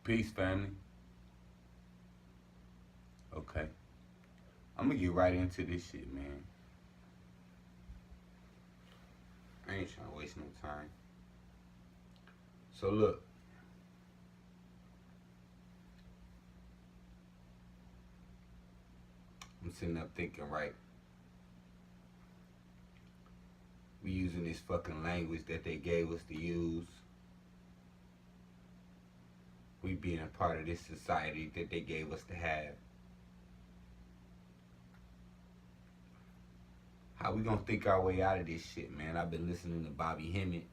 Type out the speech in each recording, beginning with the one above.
Peace, family. Okay. I'm gonna get right into this shit, man. I ain't trying to waste no time. So look, I'm sitting up thinking, right? We using this fucking language that they gave us to use. We being a part of this society that they gave us to have. How we gonna think our way out of this shit, man? I've been listening to Bobby Hemmett.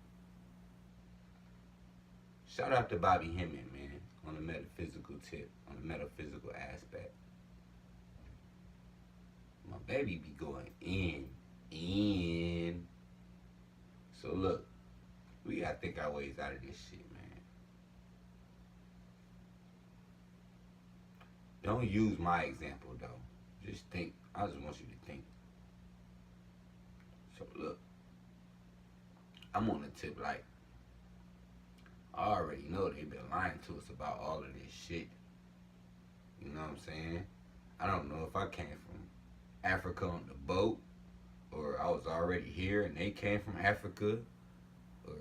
Shout out to Bobby Hemmett, man, on the metaphysical tip, on the metaphysical aspect. My baby be going in. So look, we gotta think our ways out of this shit, man. Don't use my example though. Just think. I just want you to think. So look, I'm on the tip like I already know they've been lying to us about all of this shit. You know what I'm saying? I don't know if I came from Africa on the boat, or I was already here and they came from Africa, or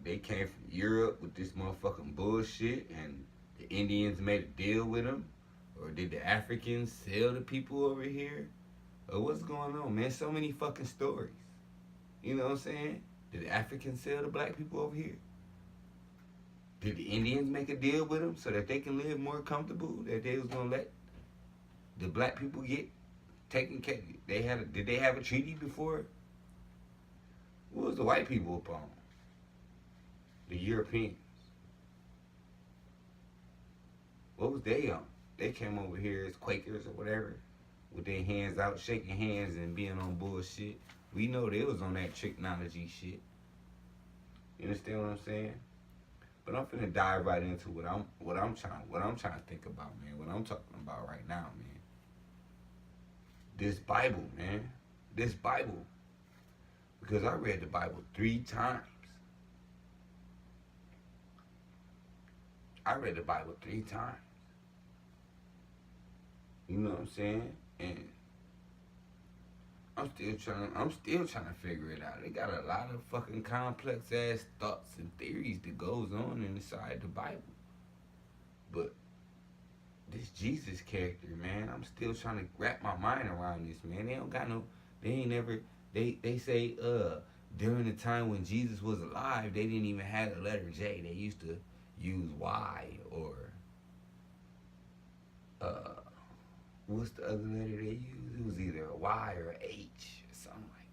they came from Europe with this motherfucking bullshit and the Indians made a deal with them, or did the Africans sell the people over here? Or what's going on, man? So many fucking stories. You know what I'm saying? Did the Africans sell the black people over here? Did the Indians make a deal with them so that they can live more comfortable? That they was gonna let the black people get taken care of? Did they have a treaty before? What was the white people upon? The Europeans. What was they on? They came over here as Quakers or whatever, with their hands out, shaking hands and being on bullshit. We know they was on that technology shit. You understand what I'm saying? But I'm finna dive right into what I'm trying to think about, man. What I'm talking about right now, man. This Bible, man. This Bible. Because I read the Bible 3 times. I read the Bible 3 times. You know what I'm saying? And I'm still trying to figure it out. They got a lot of fucking complex ass thoughts and theories that goes on inside the Bible. But this Jesus character, man, I'm still trying to wrap my mind around this, man. They say during the time when Jesus was alive, they didn't even have the letter J. They used to use Y or what's the other letter they used? It was either a Y or a H or something like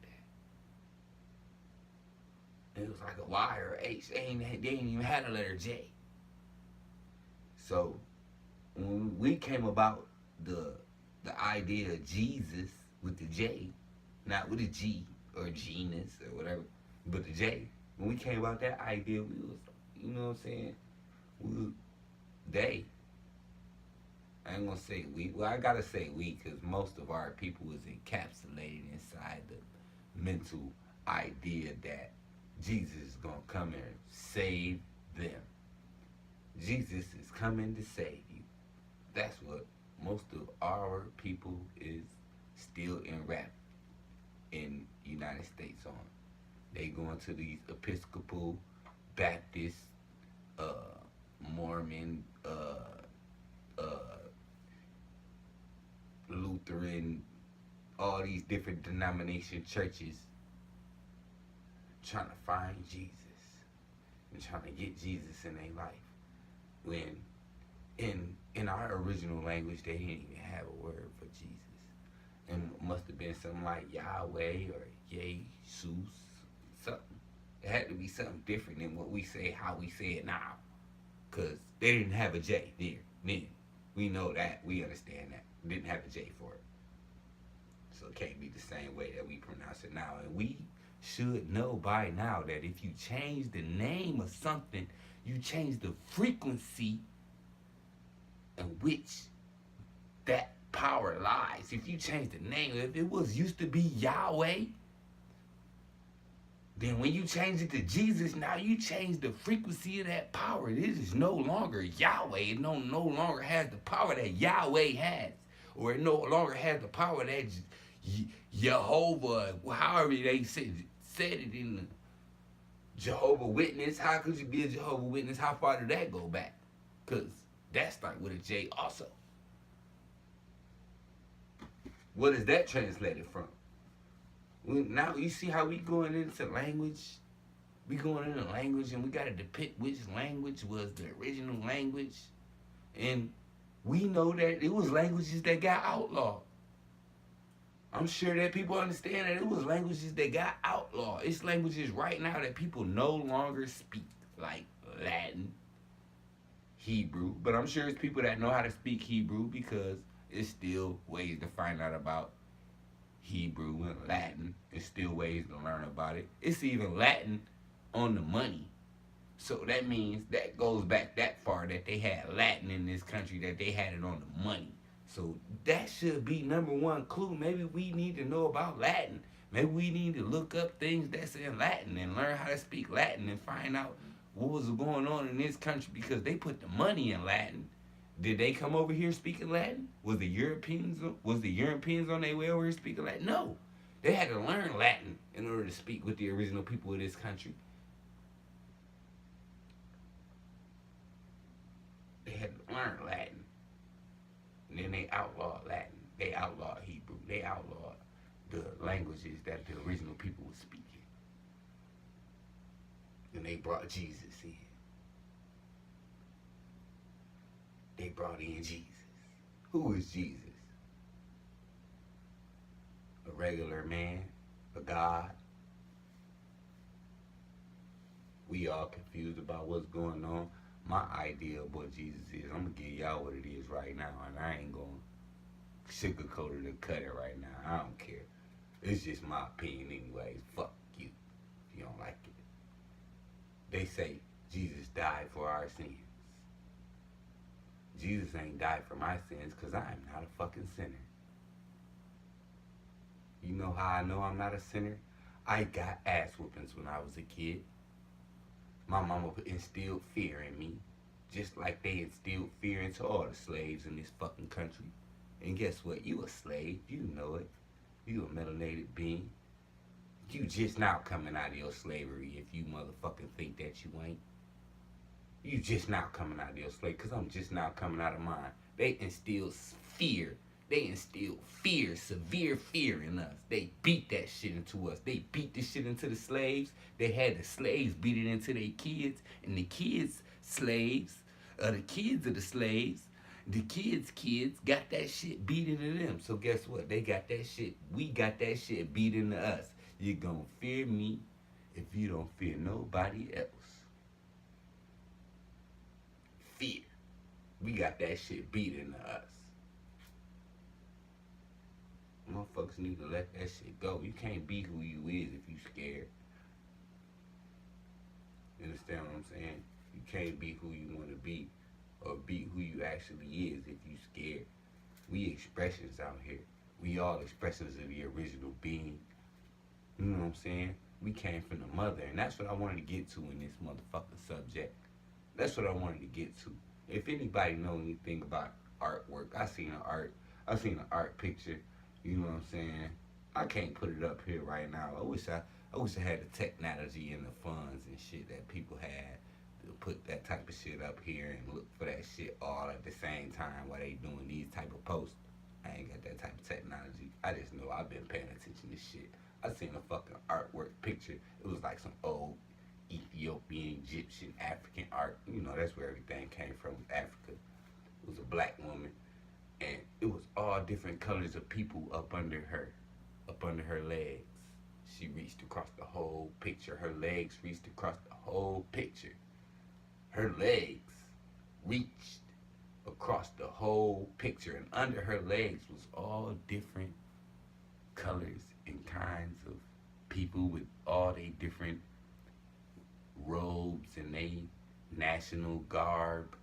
that. It was like a Y or a H. They ain't even had a letter J. So when we came about the idea of Jesus with the J, not with a G or genus or whatever, but the J. When we came about that idea, we was, you know what I'm saying? They. I ain't gonna say we. Well, I gotta say we, because most of our people was encapsulated inside the mental idea that Jesus is gonna come and save them. Jesus is coming to save you. That's what most of our people is still enwrapped in United States on. They going to these Episcopal, Baptist, Mormon, Lutheran, all these different denomination churches trying to find Jesus and trying to get Jesus in their life. When in our original language they didn't even have a word for Jesus. And it must have been something like Yahweh or Jesus, something. It had to be something different than what we say, how we say it now. Because they didn't have a J there. Then we know that. We understand that. Didn't have a J for it. So it can't be the same way that we pronounce it now. And we should know by now that if you change the name of something, you change the frequency in which that power lies. If you change the name, if it was used to be Yahweh, Then when you change it to Jesus, now you change the frequency of that power. This is no longer Yahweh. It no longer has the power that Yahweh has. Or it no longer has the power that Jehovah, however they said it in the Jehovah Witness. How could you be a Jehovah Witness? How far did that go back? Because that starts with a J also. What is that translated from? Now you see how we going into language. We going into language and we got to depict which language was the original language. And we know that it was languages that got outlawed. I'm sure that people understand that it was languages that got outlawed. It's languages right now that people no longer speak, like Latin, Hebrew. But I'm sure it's people that know how to speak Hebrew because it's still ways to find out about Hebrew and Latin. It's still ways to learn about it. It's even Latin on the money. So that means that goes back that far that they had Latin in this country, that they had it on the money. So that should be number one clue. Maybe we need to know about Latin. Maybe we need to look up things that's in Latin and learn how to speak Latin and find out what was going on in this country because they put the money in Latin. Did they come over here speaking Latin? Was the Europeans on their way over here speaking Latin? No. They had to learn Latin in order to speak with the original people of this country. They had to learn Latin. And then they outlawed Latin. They outlawed Hebrew. They outlawed the languages that the original people were speaking. And they brought Jesus in. They brought in Jesus. Who is Jesus? A regular man? A God? We all confused about what's going on. My idea of what Jesus is, I'm going to give y'all what it is right now, and I ain't going to sugarcoat it or cut it right now. I don't care. It's just my opinion anyways. Fuck you if you don't like it. They say Jesus died for our sins. Jesus ain't died for my sins because I am not a fucking sinner. You know how I know I'm not a sinner? I got ass whoopings when I was a kid. My mama instilled fear in me, just like they instilled fear into all the slaves in this fucking country. And guess what? You a slave. You know it. You a melanated being. You just now coming out of your slavery if you motherfucking think that you ain't. You just now coming out of your slavery because I'm just now coming out of mine. They instilled fear. They instilled fear, severe fear in us. They beat that shit into us. They beat this shit into the slaves. They had the slaves beat it into their kids. And the kids' slaves, the kids of the slaves, the kids' kids got that shit beat into them. So guess what? They got that shit. We got that shit beat into us. You're gonna fear me if you don't fear nobody else. Fear. We got that shit beat into us. Motherfuckers need to let that shit go. You can't be who you is if you scared. You understand what I'm saying? You can't be who you want to be or be who you actually is if you scared. We expressions out here. We all expressions of the original being. You know what I'm saying? We came from the mother, and that's what I wanted to get to in this motherfucking subject. That's what I wanted to get to. If anybody know anything about artwork, I seen an art picture. You know what I'm saying? I can't put it up here right now. I wish I had the technology and the funds and shit that people had to put that type of shit up here and look for that shit all at the same time while they doing these type of posts. I ain't got that type of technology. I just know I've been paying attention to shit. I seen a fucking artwork picture. It was like some old Ethiopian, Egyptian, African art. You know, that's where everything came from, Africa. It was a black woman. And it was all different colors of people up under her legs. She reached across the whole picture. Her legs reached across the whole picture. Her legs reached across the whole picture. And under her legs was all different colors and kinds of people with all they different robes and they national garb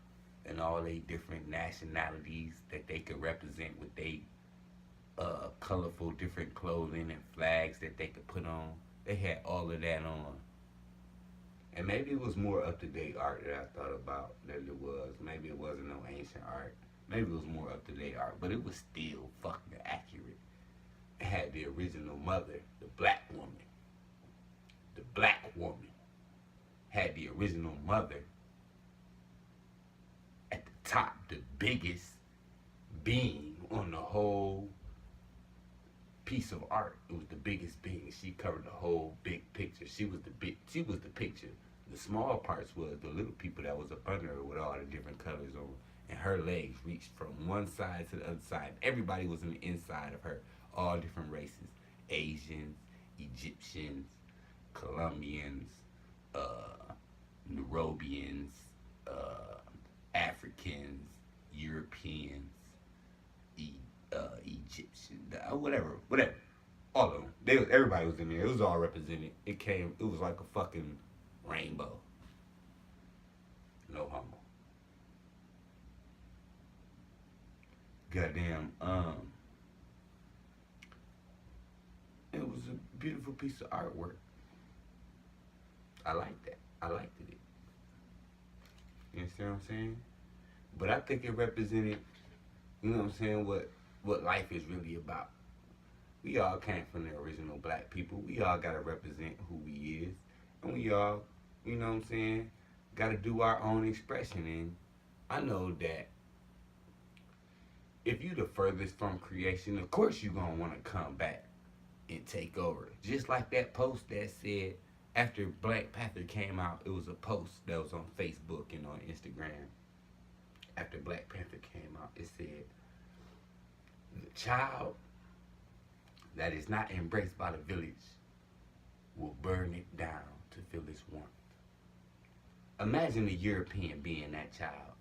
and all they different nationalities that they could represent with they colorful different clothing and flags that they could put on. They had all of that on. And maybe it was more up to date art that I thought about than it was. Maybe it wasn't no ancient art. Maybe it was more up to date art, but it was still fucking accurate. It had the original mother, the black woman. The black woman had the original mother at the top, the biggest being on the whole piece of art. It was the biggest being. She covered the whole big picture. She was the picture. The small parts was the little people that was up under her with all the different colors on. And her legs reached from one side to the other side. Everybody was on the inside of her. All different races. Asians, Egyptians, Colombians, Nairobians, Africans, Europeans, Egyptian, whatever. All of them. Everybody was in there. It was all represented. It was like a fucking rainbow. No homo. Goddamn, it was a beautiful piece of artwork. I liked that. I liked it. You understand what I'm saying? But I think it represented, you know what I'm saying, what life is really about. We all came from the original black people. We all gotta represent who we is. And we all, you know what I'm saying, gotta do our own expression. And I know that if you the furthest from creation, of course you gonna wanna come back and take over. Just like that post that said, after Black Panther came out, it was a post that was on Facebook and on Instagram. After Black Panther came out, it said, the child that is not embraced by the village will burn it down to feel its warmth. Imagine a European being that child.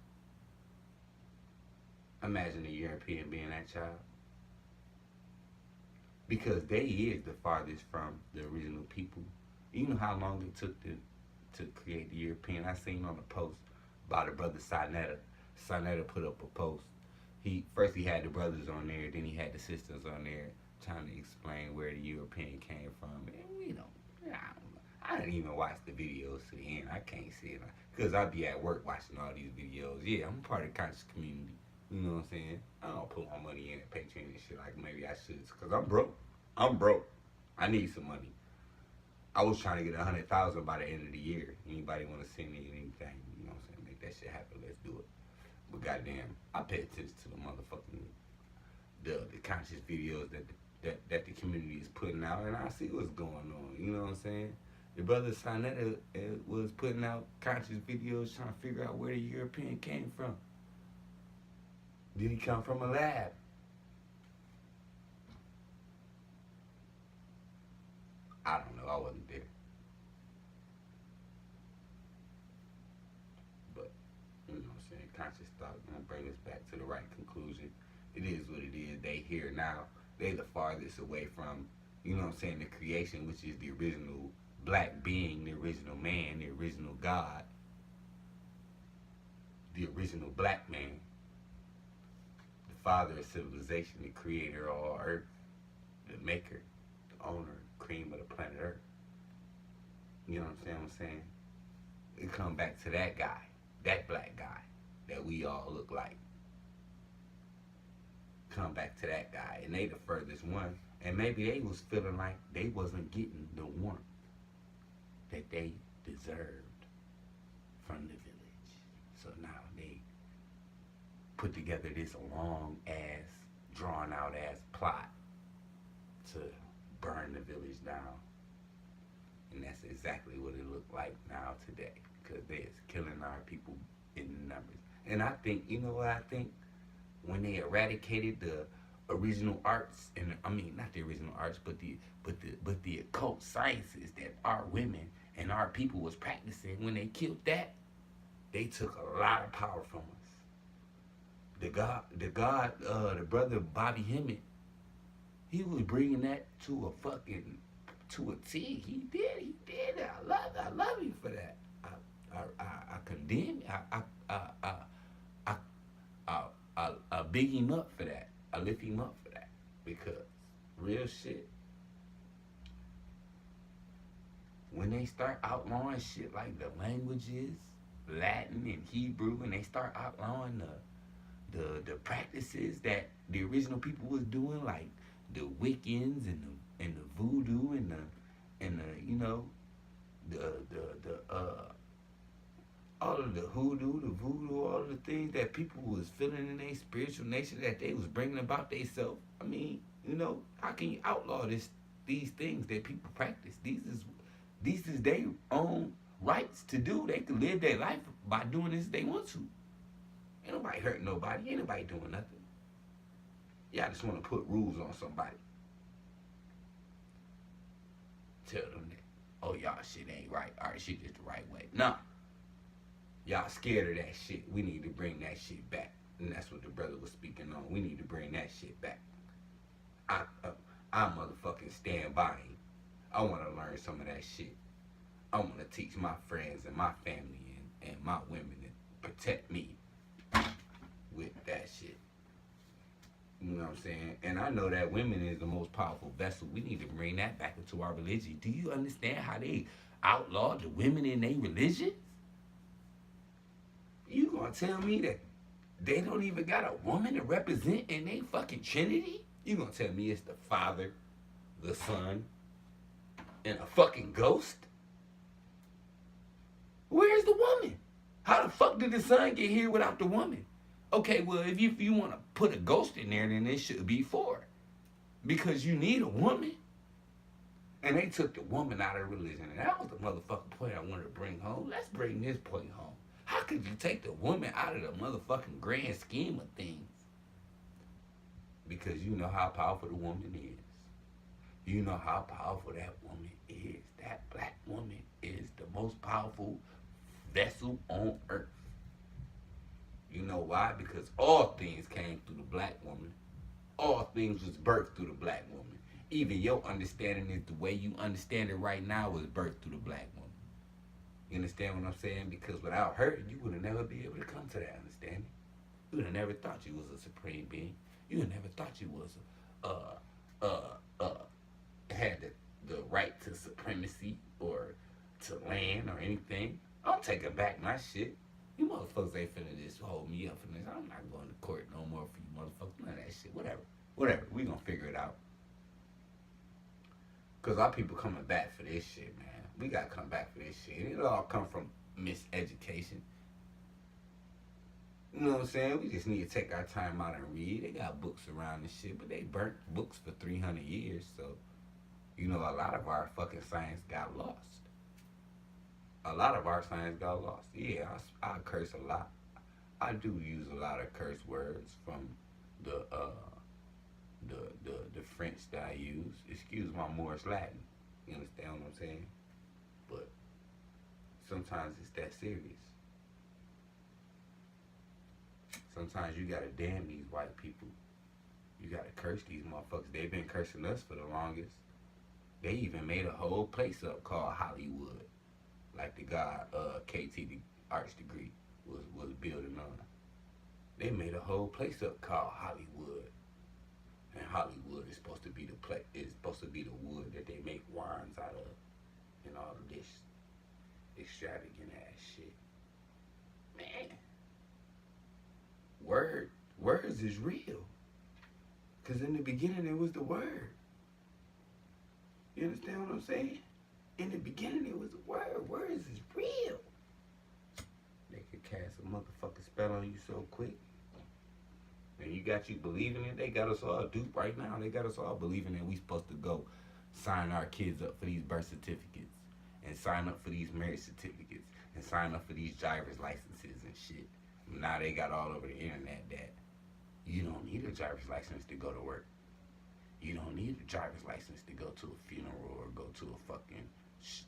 Imagine a European being that child. Because they is the farthest from the original people. You know how long it took to create the European? I seen on a post by the brother Sinetta. Sinetta put up a post. First he had the brothers on there, then he had the sisters on there trying to explain where the European came from. And you know, I didn't even watch the videos to the end. I can't see it because I be at work watching all these videos. Yeah, I'm a part of the conscious community. You know what I'm saying? I don't put my money in Patreon and shit like maybe I should, because I'm broke. I'm broke. I need some money. I was trying to get 100,000 by the end of the year. Anybody want to send me anything? You know what I'm saying? Make that shit happen. Let's do it. But goddamn, I pay attention to the motherfucking the conscious videos that the community is putting out, and I see what's going on. You know what I'm saying? The brother Sinetta was putting out conscious videos trying to figure out where the European came from. Did he come from a lab? I don't know. I wasn't there. But, you know what I'm saying? Conscious thought gonna bring us back to the right conclusion. It is what it is. They here now. They the farthest away from, you know what I'm saying, the creation, which is the original black being, the original man, the original God, the original black man, the father of civilization, the creator of all earth, the maker, the owner, cream of the planet Earth. You know what I'm saying? It come back to that guy, that black guy that we all look like. Come back to that guy, and they the furthest one, and maybe they was feeling like they wasn't getting the warmth that they deserved from the village. So now they put together this long ass, drawn out ass plot to burn the village down. And that's exactly what it looked like now today, because they're killing our people in numbers. And I think, you know what I think? When they eradicated the original arts, and I mean not the original arts, but the occult sciences that our women and our people was practicing, when they killed that, they took a lot of power from us. The brother Bobby Hemmett, he was bringing that to a T. He did it. I love you for that. I condemn. I big him up for that. I lift him up for that, because real shit. when they start outlawing shit like the languages, Latin and Hebrew, and they start outlawing the practices that the original people was doing, like the Wiccans and the voodoo and the you know the all of the hoodoo, the voodoo, all of the things that people was feeling in their spiritual nature that they was bringing about themselves. I mean, how can you outlaw these things that people practice? These is their own rights to do. They can live their life by doing this if they want to. Ain't nobody hurting nobody. Ain't nobody doing nothing. Y'all just want to put rules on somebody. Tell them that, oh, y'all shit ain't right. Our shit is the right way. Nah. Y'all scared of that shit. We need to bring that shit back. And that's what the brother was speaking on. We need to bring that shit back. I motherfucking stand by him. I want to learn some of that shit. I want to teach my friends and my family and my women to protect me with that shit. You know what I'm saying? And I know that women is the most powerful vessel. We need to bring that back into our religion. Do you understand how they outlawed the women in their religion? You gonna tell me that they don't even got a woman to represent in their fucking Trinity? You gonna tell me it's the Father, the Son, and a fucking ghost? Where's the woman? How the fuck did the Son get here without the woman? Okay, well, if you want to put a ghost in there, then it should be four. Because you need a woman. And they took the woman out of religion. And that was the motherfucking point I wanted to bring home. Let's bring this point home. How could you take the woman out of the motherfucking grand scheme of things? Because you know how powerful the woman is. You know how powerful that woman is. That black woman is the most powerful vessel on earth. You know why? Because all things came through the black woman. All things was birthed through the black woman. Even your understanding is the way you understand it right now was birthed through the black woman. You understand what I'm saying? Because without her, you would have never been able to come to that understanding. You would have never thought you was a supreme being. You would have never thought you was had the right to supremacy or to land or anything. I'm taking back my shit. You motherfuckers ain't finna just hold me up for this. I'm not going to court no more for you motherfuckers. None of that shit. Whatever. We gonna figure it out. Cause our people coming back for this shit, man. We gotta come back for this shit. It all come from miseducation. You know what I'm saying? We just need to take our time out and read. They got books around this shit, but they burnt books for 300 years. So, a lot of our fucking science got lost. A lot of our science got lost. Yeah, I curse a lot. I do use a lot of curse words from the French that I use. Excuse my Morris Latin. You understand what I'm saying? But sometimes it's that serious. Sometimes you gotta damn these white people. You gotta curse these motherfuckers. They've been cursing us for the longest. They even made a whole place up called Hollywood. Like the guy KT, the arts degree, was building on. They made a whole place up called Hollywood. And Hollywood is supposed to be the wood that they make wines out of and all of this extravagant ass shit. Man. Words is real. Cause in the beginning it was the word. You understand what I'm saying? In the beginning it was the word. Words is real. They could cast a motherfucking spell on you so quick. And you believing it. They got us all duped right now. They got us all believing that we supposed to go sign our kids up for these birth certificates and sign up for these marriage certificates and sign up for these driver's licenses and shit. Now they got all over the internet that you don't need a driver's license to go to work. You don't need a driver's license to go to a funeral or go to a fucking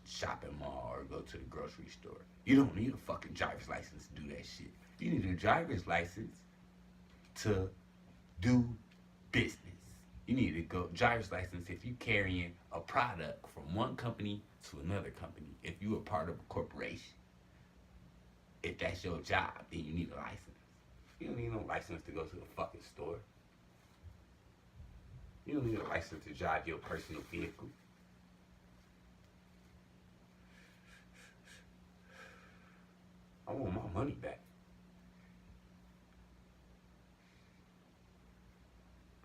shopping mall or go to the grocery store. You don't need a fucking driver's license to do that shit. You need a driver's license to do business. You need to go driver's license if you carrying a product from one company to another company. If you are part of a corporation. If that's your job, then you need a license. You don't need no license to go to the fucking store. You don't need a license to drive your personal vehicle. money back.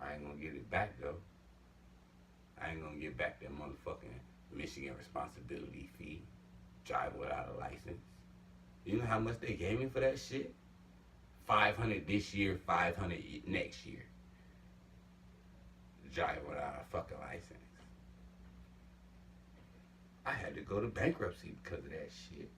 I ain't gonna get it back though. I ain't gonna get back that motherfucking Michigan responsibility fee. Drive without a license. You know how much they gave me for that shit? $500 this year, $500 next year. Drive without a fucking license. I had to go to bankruptcy because of that shit.